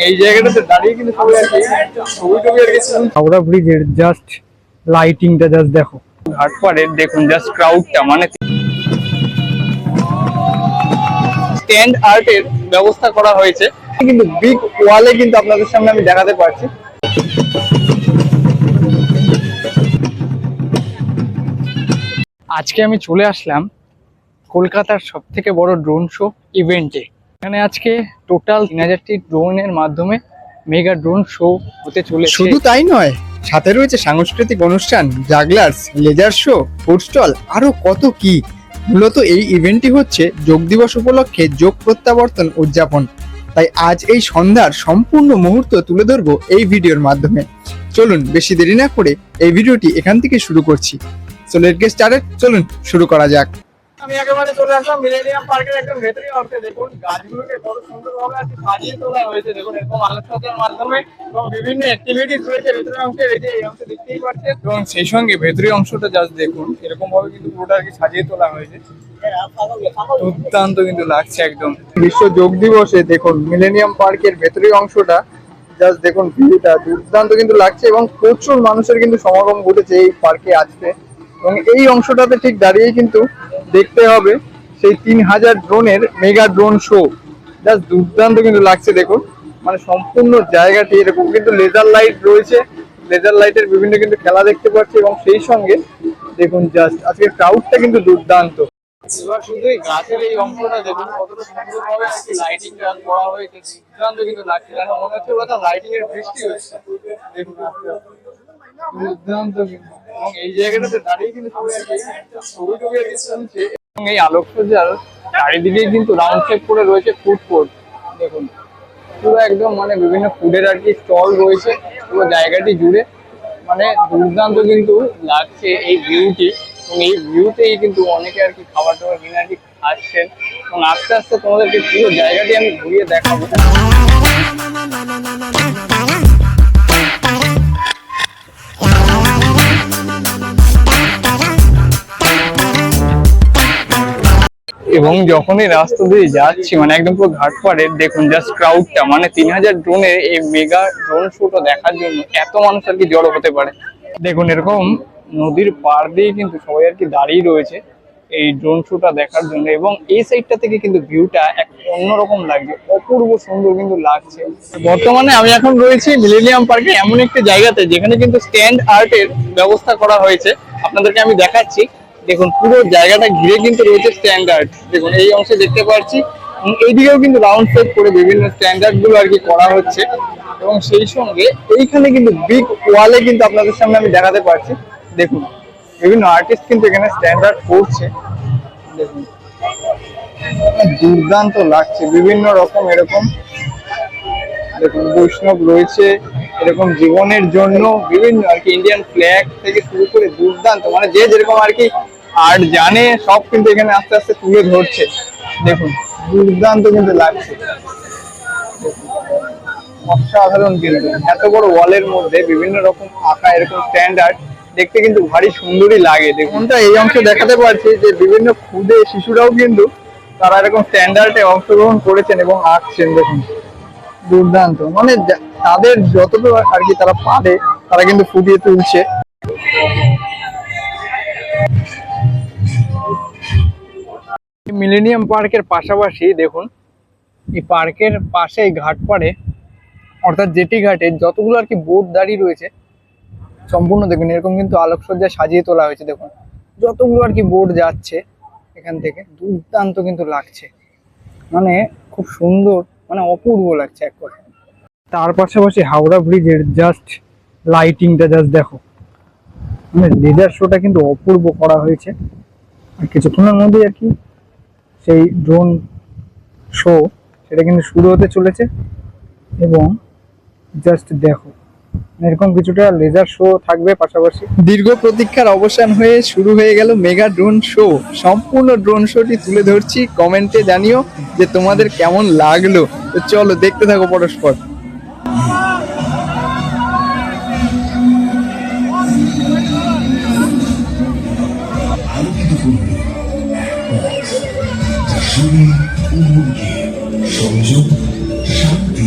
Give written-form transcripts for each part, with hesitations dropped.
এই জায়গাটাতে দাঁড়িয়ে কিন্তু সবাই আর কি ছবি টবি আর কি হাওড়া ব্রিজের জাস্ট লাইটিংটা জাস্ট দেখো। ঘাটপাড়ের দেখুন জাস্ট ক্রাউডটা, মানে স্ট্যান্ড আর্টের ব্যবস্থা করা হয়েছে কিন্তু বিগ ওয়ালে কিন্তু আপনাদের সামনে আমি দেখাতে পারছি। আজকে আমি চলে আসলাম কলকাতার সব থেকে বড় ড্রোন শো ইভেন্টে। এখানে আজকে টোটাল 3000টি ড্রোনের মাধ্যমে মেগা ড্রোন শো হতে চলেছে। শুধু তাই নয়, সাথে রয়েছে সাংস্কৃতিক অনুষ্ঠান, জাগলার্স, লেজার শো, ফুড স্টল, আরো কত কি। মূলত এই ইভেন্টটি হচ্ছে যোগ দিবস উপলক্ষে যোগ প্রত্যাবর্তন উদযাপন। তাই আজ এই সন্ধ্যার সম্পূর্ণ মুহূর্ত তুলে ধরবো এই ভিডিওর মাধ্যমে। চলুন বেশি দেরি না করে এই ভিডিওটি এখান থেকে শুরু করছি। সো লেটস গেট স্টার্টেড, চলুন শুরু করা যাক। আমি একেবারে চলে আসলাম মিলেনিয়াম পার্কের একদম ভেতরে অংশে। দেখুন গাছগুলোকে কত সুন্দরভাবে আজকে সাজিয়ে তোলা হয়েছে। দেখুন এরকম আলোকসজ্জার মাধ্যমে এবং বিভিন্ন অ্যাক্টিভিটিস রয়েছে ভেতরের অংশে। এই অংশে দেখতেই পাচ্ছেন এবং সেই সঙ্গে ভেতরের অংশটা জাস্ট দেখুন এরকম ভাবে কিন্তু পুরোটা আর কি সাজিয়ে তোলা হয়েছে। দুর্দান্ত কিন্তু লাগছে একদম। বিশ্ব যোগ দিবসে দেখুন মিলেনিয়াম পার্কের ভেতরের অংশটা জাস্ট দেখুন, ভিউটা দুর্দান্ত কিন্তু লাগছে এবং প্রচুর মানুষের কিন্তু সমাগম ঘটেছে এই পার্কে আজকে। এবং এই অংশটাতে ঠিক দাঁড়িয়ে কিন্তু দেখতে হবে সেই 3000 ড্রোনের মেগা ড্রোন শো। জাস্ট দুর্দান্ত কিন্তু লাগছে দেখুন, মানে সম্পূর্ণ জায়গাটি এরকম কিন্তু লেজার লাইট রয়েছে, লেজার লাইটের বিভিন্ন কিন্তু খেলা দেখতে পাচ্ছি এবং সেই সঙ্গে দেখুন জাস্ট আজকে ক্রাউডটা কিন্তু দুর্দান্ত। এবার শুধু এই গাছের এই অংশটা দেখুন কতটা সুন্দরভাবে লাইটিং করা হয়েছে, দুর্দান্ত কিন্তু লাগছে। মনে হচ্ছে ওটা লাইটিং এর বৃষ্টি হচ্ছে দেখুন, দুর্দান্ত কিন্তু। এবং এই জায়গাটাতে দাঁড়িয়ে কিন্তু ছবি টবি আর কি তুলছে এবং এই আলোকসজ্জার চারিদিকে কিন্তু রাউন্ড শেপ করে রয়েছে ফুড কোর্ট। দেখুন পুরো একদম মানে বিভিন্ন ফুডের আর কি স্টল রয়েছে পুরো জায়গাটি জুড়ে, মানে দুর্দান্ত কিন্তু লাগছে এই ভিউটি। এবং এই ভিউতেই কিন্তু অনেকে আর কি খাবার টাবার কিনে আর কি খাচ্ছেন এবং আস্তে আস্তে তোমাদেরকে পুরো জায়গাটি আমি ঘুরিয়ে দেখাবো। এবং যখনই রাস্তা দিয়ে যাচ্ছি মানে একদম পুরো ঘাটপাড়ের দেখুন জাস্ট ক্রাউডটা, মানে 3000 ড্রোনের এই মেগা ড্রোন শোটা দেখার জন্য এত মানুষ আর কি জড়ো হতে পারে। দেখুন এরকম নদীর পাড় দিয়ে কিন্তু সবাই আর কি দাঁড়িয়ে রয়েছে এই ড্রোন শোটা দেখার জন্য এবং এই সাইডটা থেকে কিন্তু ভিউটা এক অন্যরকম লাগছে, অপূর্ব সুন্দর কিন্তু লাগছে। বর্তমানে আমি এখন রয়েছি মিলেনিয়াম পার্কে এমন একটি জায়গাতে যেখানে কিন্তু স্ট্যান্ড আর্টের ব্যবস্থা করা হয়েছে। আপনাদেরকে আমি দেখাচ্ছি, দেখুন পুরো জায়গাটা ঘিরে কিন্তু রয়েছে স্ট্যান্ডার্ড। দেখুন এই অংশে দেখতে পাচ্ছি এইদিকেও কিন্তু রাউন্ড শেপ করে বিভিন্ন স্ট্যান্ডার্ড গুলো আর কি করা হচ্ছে এবং সেই সঙ্গে এইখানে কিন্তু বিগ ওয়ালে কিন্তু আপনাদের সামনে আমি দেখাতে পারছি। দেখুন বিভিন্ন আর্টিস্ট কিন্তু এখানে স্ট্যান্ডার্ড করছে, দেখুন দুর্দান্ত লাগছে। বিভিন্ন রকম এরকম দেখুন বৈষ্ণব রয়েছে, এরকম জীবনের জন্য বিভিন্ন আর কি ইন্ডিয়ান ফ্ল্যাগ থেকে শুরু করে দুর্দান্ত, মানে যে যেরকম আর কি আর্ট জানে সব কিন্তু এখানে আস্তে আস্তে তুলে ধরছে। দেখুন দুর্দান্ত কিন্তু লাগছে, অসাধারণ কিন্তু। এত বড় ওয়ালের মধ্যে বিভিন্ন রকম আঁকা এরকম স্ট্যান্ডার্ড দেখতে কিন্তু ভারী সুন্দরই লাগে। দেখুনটা এই অংশে দেখাতে পারছি যে বিভিন্ন ক্ষুদে শিশুরাও কিন্তু তারা এরকম স্ট্যান্ডার্ডে অংশগ্রহণ করেছেন এবং আঁকছেন। দেখুন দুর্দান্ত, মানে তাদের যতটুকু আর কি তারা পারে তারা কিন্তু ফুটিয়ে তুলছে। মিলেনিয়াম পার্কের পাশাপাশি দেখুন এই পার্কের পাশে ঘাটপাড়ে অর্থাৎ জেটি ঘাটে যতগুলো আর কি বোট দাঁড়িয়ে রয়েছে সম্পূর্ণ দেখুন এরকম কিন্তু আলোকসজ্জা সাজিয়ে তোলা হয়েছে। দেখুন যতগুলো আর কি বোট যাচ্ছে এখান থেকে দুর্দান্ত কিন্তু লাগছে, মানে খুব সুন্দর, মানে অপূর্ব লাগছে এক কথা। তার পাশাপাশি হাওড়া ব্রিজের জাস্ট লাইটিংটা জাস্ট দেখো, মানে লেজার শোটা কিন্তু অপূর্ব করা হয়েছে। আর কিছুক্ষণের মধ্যে আর কি সেই ড্রোন শো সেটা কিন্তু শুরু হতে চলেছে এবং জাস্ট দেখো এরকম কিছুটা লেজার শো থাকবে পাশাপাশি। দীর্ঘ প্রতীক্ষার অবসান হয়ে শুরু হয়ে গেল মেগা ড্রোন শো। সম্পূর্ণ ড্রোন শোটি তুলে ধরছি, কমেন্টে জানিও যে তোমাদের কেমন লাগলো। তো চলো দেখতে থাকো পরস্পর। সংযোগ, শান্তি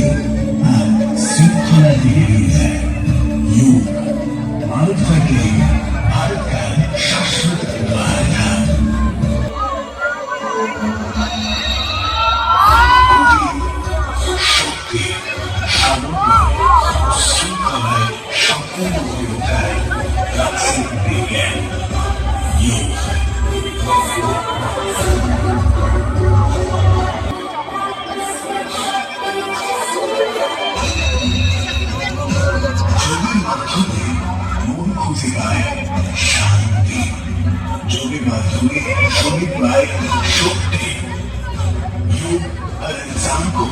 যোগের মাধ্যমে মন খুঁজে পায় শান্তি, যোগের মাধ্যমে শরীর পায় শক্তি। योग हर इंसान को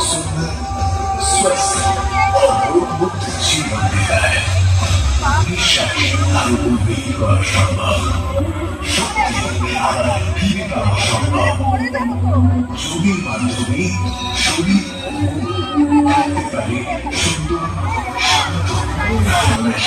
सुंदर, स्वस्थ और रोगमुक्त जीवन देता है। বিশ্বাসী আরো উন্নতি করা সম্ভব, শক্তি আবার ফিরে পাওয়া সম্ভব। যোগের মাধ্যমে শরীর ও মন থাকতে পারে সুন্দর, শান্ত, আনন্দময়।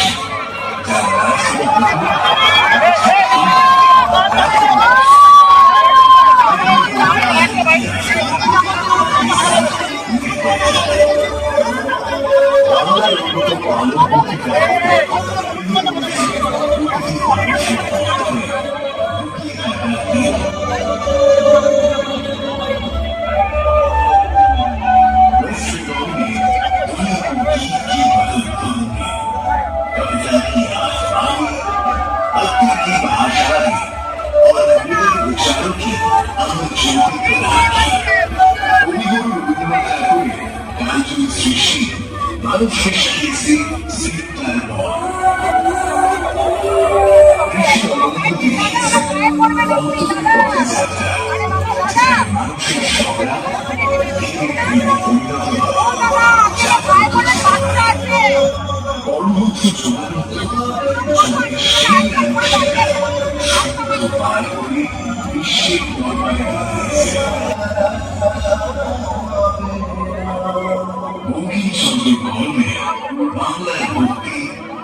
যারা की भाषा है और मेरे विचारों की अमर ज्योति प्रदान की। কবিগুরু রবীন্দ্রনাথ ঠাকুরের কালজয়ী সৃষ্টি মানুষের শিখিয়েছে চিন্তার বল। ঋষি অরণ্য দেখিয়েছে পথে যাত্রা, মানুষের সংগ্রাম পরিণত কর্মঠ জমানত সেই পার করে বিশ্বের দরবারে বঙ্কিমচন্দ্রের কর্মে বাংলার ভক্তি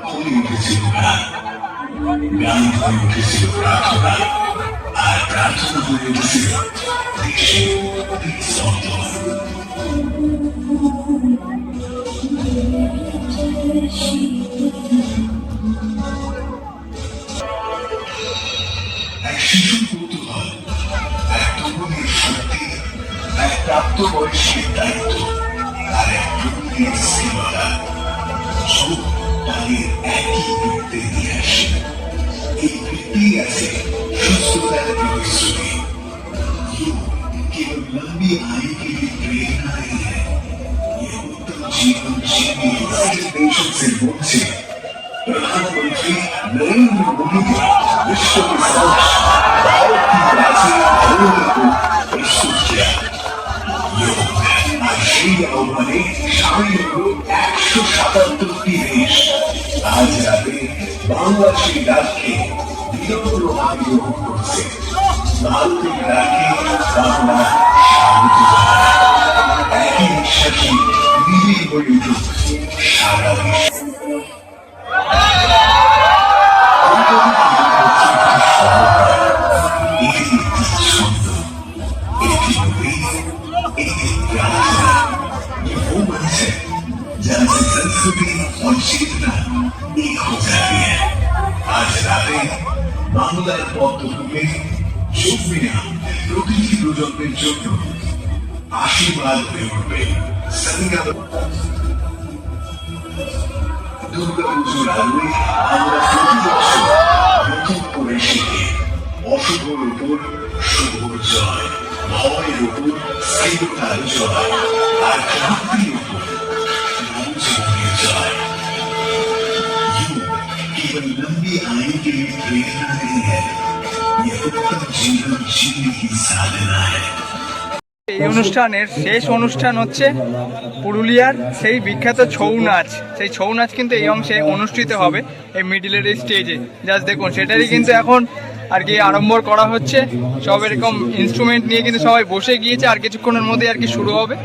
হয়ে উঠেছিল গান, গান হয়ে উঠেছিল প্রার্থনা, আর প্রার্থনা হয়ে উঠেছিল দেশের স্পন্দন। এক শিশুর কৌতূহল, এক তরুণীর শক্তি, এক প্রাপ্তবয়স্কের দায়িত্ব, আর এক প্রকৃতির স্থিরতা, সব তাদের একই বৃত্তের ইতিহাস। এই বৃত্তেই আছে সুস্থতার প্রতিশ্রুতি। केवल लंबी आयु के लिए प्रेरणा नहीं है, ये उत्तम जीवन जीने के देशों से पहुंचे प्रधानमंत्री नरेंद्र मोदी ने विश्व के समक्ष भारत की प्राचीन धरोहर को प्रस्तुत किया। আর সেই আহ্বানে সামিল হল 177টি দেশ। আজ রাতে বাংলাদেশের ডাকে বিনম্র হাতে গ্রহণ করছে। ভারতের ডাকে বাংলা স্বাগত জানায়। একই বিশ্বাসে বিলীন হয়ে উঠুক সারা বিশ্ব। संस्कृति और चेतना एक हो जाती है। आज राते बांग्लार पद्मभूमि যোগ মিনা প্রতিটি প্রজন্মের জন্য আশীর্বাদ হয়ে উঠবে। দুর্গা পুজোর আলোয় আমরা প্রতি বছর নতুন করে শিখি অশুভর উপর শুভর জয়, ভয়ের উপর স্থিরতার জয়, আর ক্রান্তির উপর জীবনের জয়। केवल लंबी आयु के लिए प्रेरणा नहीं है, ये उत्तम जीवन जीने की साधना है। এই অনুষ্ঠানের শেষ অনুষ্ঠান হচ্ছে পুরুলিয়ার সেই বিখ্যাত ছৌ নাচ। সেই ছৌ নাচ কিন্তু এই অংশে অনুষ্ঠিত হবে এই মিডিলের এই স্টেজে। জাস্ট দেখুন সেটারই কিন্তু এখন আর কি আরম্ভ করা হচ্ছে। সব এরকম ইনস্ট্রুমেন্ট নিয়ে কিন্তু সবাই বসে গিয়েছে, আর কিছুক্ষণের মধ্যে আর কি শুরু হবে।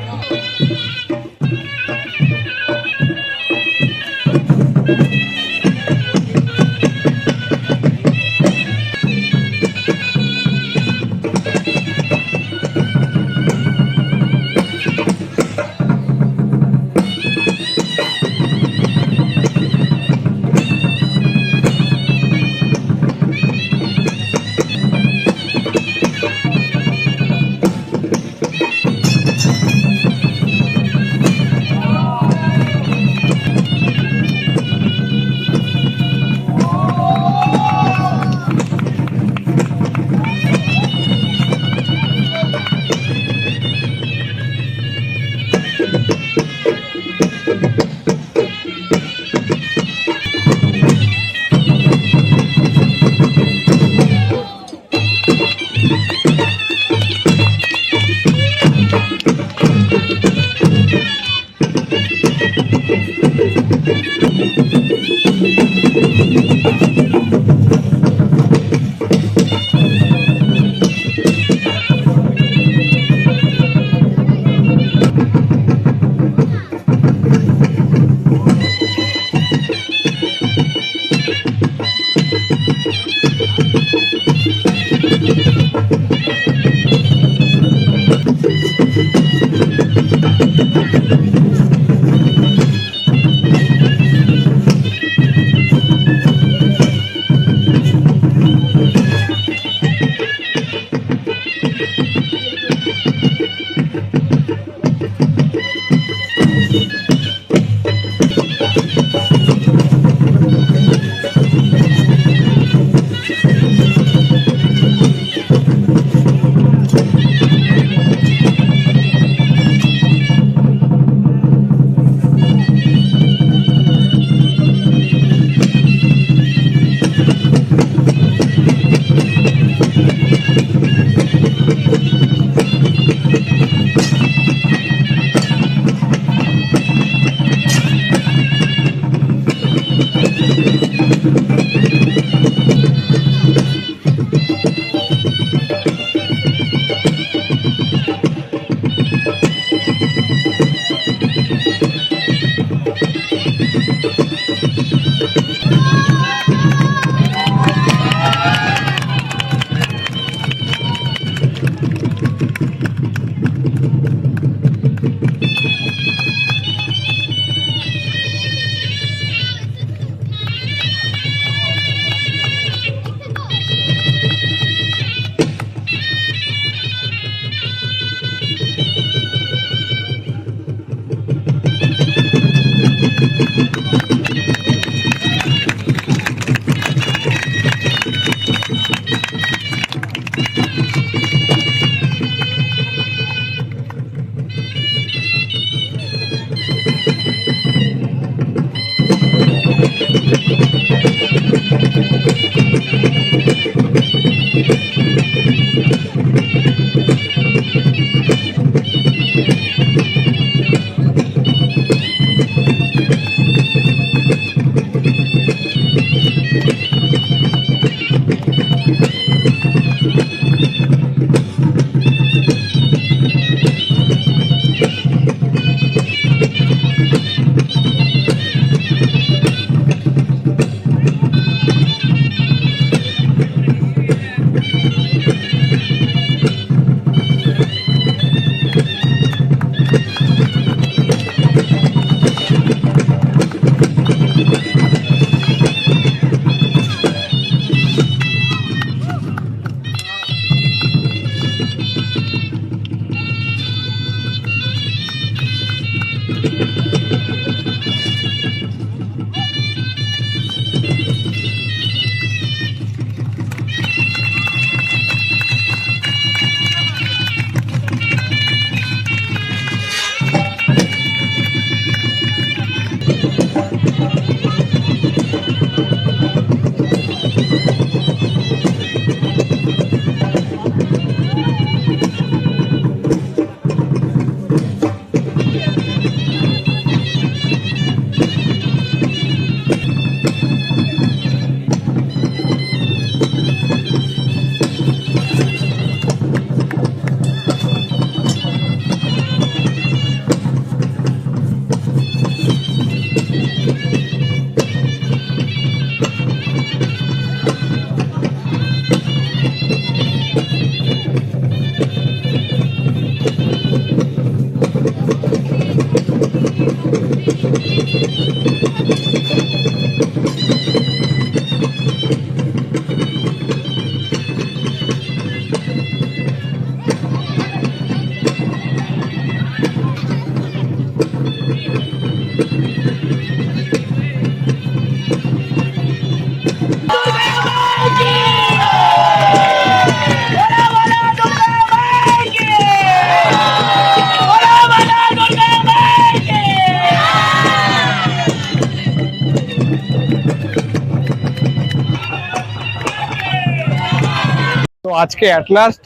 তো আজকে অ্যাট লাস্ট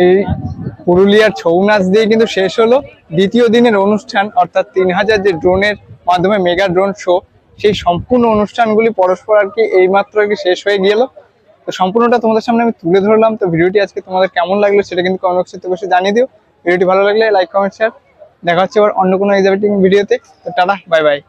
এই পুরুলিয়ার ছৌ নাচ দিয়ে কিন্তু শেষ হলো দ্বিতীয় দিনের অনুষ্ঠান, অর্থাৎ 3000 যে ড্রোনের মাধ্যমে মেগা ড্রোন শো, সেই সম্পূর্ণ অনুষ্ঠানগুলি পরস্পর আর কি এইমাত্র আর কি শেষ হয়ে গেল। তো সম্পূর্ণটা তোমাদের সামনে আমি তুলে ধরলাম। তো ভিডিওটি আজকে তোমাদের কেমন লাগলো সেটা কিন্তু কমেন্ট বক্সে বসে জানিয়ে দিও। ভিডিওটি ভালো লাগলে লাইক কমেন্ট শেয়ার। দেখা হচ্ছে আবার অন্য কোনো এক্সাইটিং ভিডিওতে। তো টাটা, বাই বাই।